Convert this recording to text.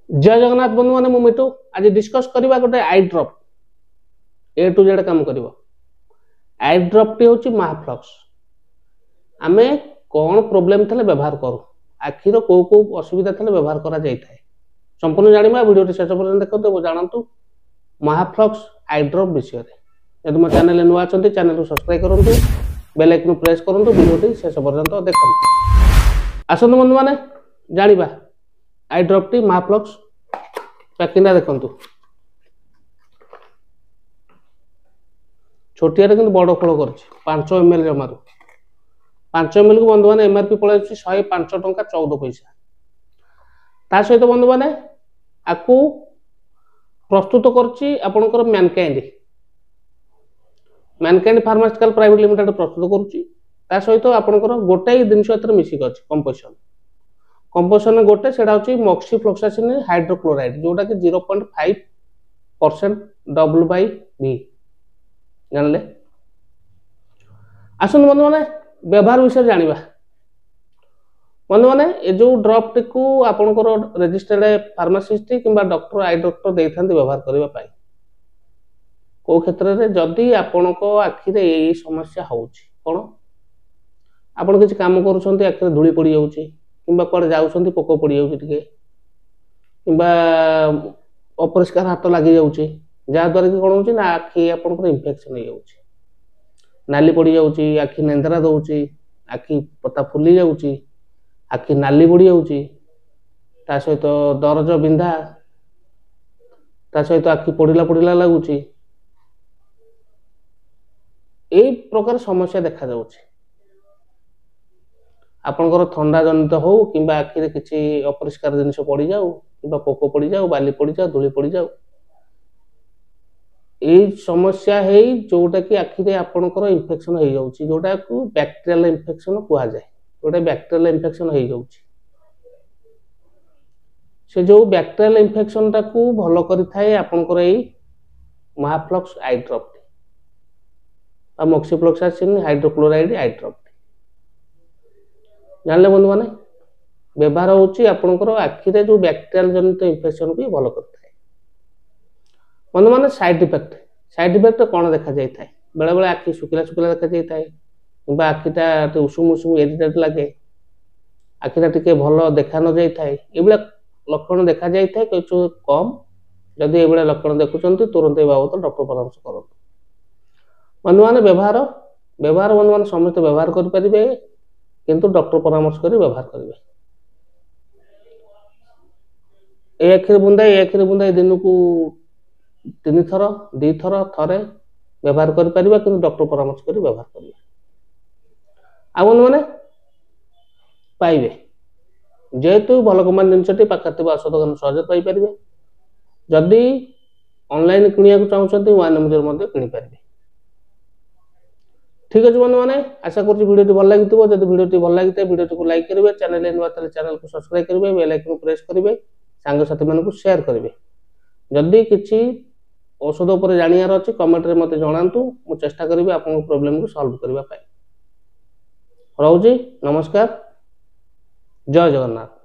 जय जगन्नाथ बंधु मैंने मु मिटू आज डिस्कस करवा गोटे आई ड्रॉप ए टू जेड काम कर आई ड्रॉप टी हूँ महाफ्लक्स आम कौन प्रोब्लेम थे व्यवहार करूँ आखिर कौ कौ असुविधा थे व्यवहार करा संपूर्ण जाना वीडियो शेष पर्यटन देखते जानतु महाफ्लक्स आई ड्रॉप विषय यदि मो चैनल नुआ अच्छा चैनल को सब्सक्राइब करूँ बेल आइकन प्रेस करूँ वीडियो शेष पर्यटन देखते आसतु बंधु मैंने जाना आई ड्रॉप टी महाफ्लक्स पैकिंग देखु छोटिया कि बड़ खोल कर 5 ml जमार 5 ml को बंधु मैंने एमआरपी पड़े 105 टंका 14 पैसा ता सहित बंधु मैंने आपको प्रस्तुत कर मैनकाइंड फार्मास्यूटिकल प्राइवेट लिमिटेड प्रस्तुत करुच्ची सहित आपंकर गोटाई जिनस मिसिक अच्छी कंपोजिशन गोटे से मॉक्सिफ्लोक्सासिन हाइड्रोक्लोराइड जोटा कि 0.5% WB जानले आसन बंधु मैंने व्यवहार विषय जाना बंधु मैंने ये जो ड्रॉप टी को आपंकर रजिस्टर्ड फार्मासिस्ट कि डॉक्टर आई डॉक्टर दे था व्यवहार करने को क्षेत्र में जदि आपण आखिरे यही समस्या हो कौन आपड़ किसी कम कर आखिरे धूली पड़ जाऊँगी कि कड़े जाऊँ पोक पड़ जाऊँगी अपरिष्कार हाथ लग जाऊँगी जहाद्वारा कि कौन हो आखि आप इन्फेक्शन हो जाऊँगी नाली पड़ जाऊँगी आखि नेंदरा दौची आखि पता फुली जाऊँगी आखि नाली पड़ जाऊँगी ता सहित दरज बिंधा ता सहित आखि पड़िला पड़िला लगुच यही प्रकार समस्या देखा जाउछि आपनकर ठंडा जनित हो कि आखिरे किसी अपरिष्कार जिनिस पड़ जाऊ कि पोक पड़ जाऊ बाली पड़ जाऊ धूली पड़ जाऊ यही समस्या है जोटा कि आखिरे आपनकर इन्फेक्शन हो जाउछि जोटा को बैक्टीरियल इन्फेक्शन कहा जाए जोटा बैक्टीरियल इन्फेक्शन हो जाउछि से जो बैक्टीरियल इन्फेक्शन टाकू भल करिथाए आपनकर एई महाफ्लक्स आई ड्रॉप मॉक्सिफ्लोक्सासिन हाइड्रोक्लोराइड आई ड्रॉप जानले बंधु माने व्यवहार होची आपनकर आखिरे जो बैक्टीरियल जनित इन्फेक्शन को भल करथाए बंधु माने साइड इफेक्ट कौन देखा जाए बेले बेले आखि शुखिला शुखिला देखा जाए कि आखिटा उषुम उषुम इरिटेट लगे आखिटा टिके भल देखा न जाए ये लक्षण देखा जाए कम जदि ये लक्षण देखुं तुरंत बाबद डॉक्टर परामर्श करूँ बंधु मैंने व्यवहार बंधु मैंने समस्त व्यवहार करेंगे किंतु डॉक्टर परामर्श कर व्यवहार करेंगे ए आखिर बुंदा दिन को 3 थर 2 थर थे व्यवहार करें कि डॉक्टर परामर्श कर व्यवहार करेंगे आ बंधु मैंने पाइबे जेहेतु भल कंपनी जिनस पाखे औषध दोकान सहज पाइपर जदि ऑनलाइन किणा चाहते वन नंबर किपारे ठीक अच्छे बंधु मैंने आशा कर वीडियो भल लगी जब वीडियो भल लगी वीडियो को लाइक करेंगे चैनल नुआ चैनल को सब्सक्राइब करेंगे बेल आइकन प्रेस करेंगे सांगसाथी मानक शेयर करेंगे जदि किसी औषध उपर जानियार अच्छी कमेंट रे मते जणांतु मु चेष्टा करिबे आपन प्रॉब्लम को सॉल्व करबा पाई। रहउची नमस्कार जय जगन्नाथ।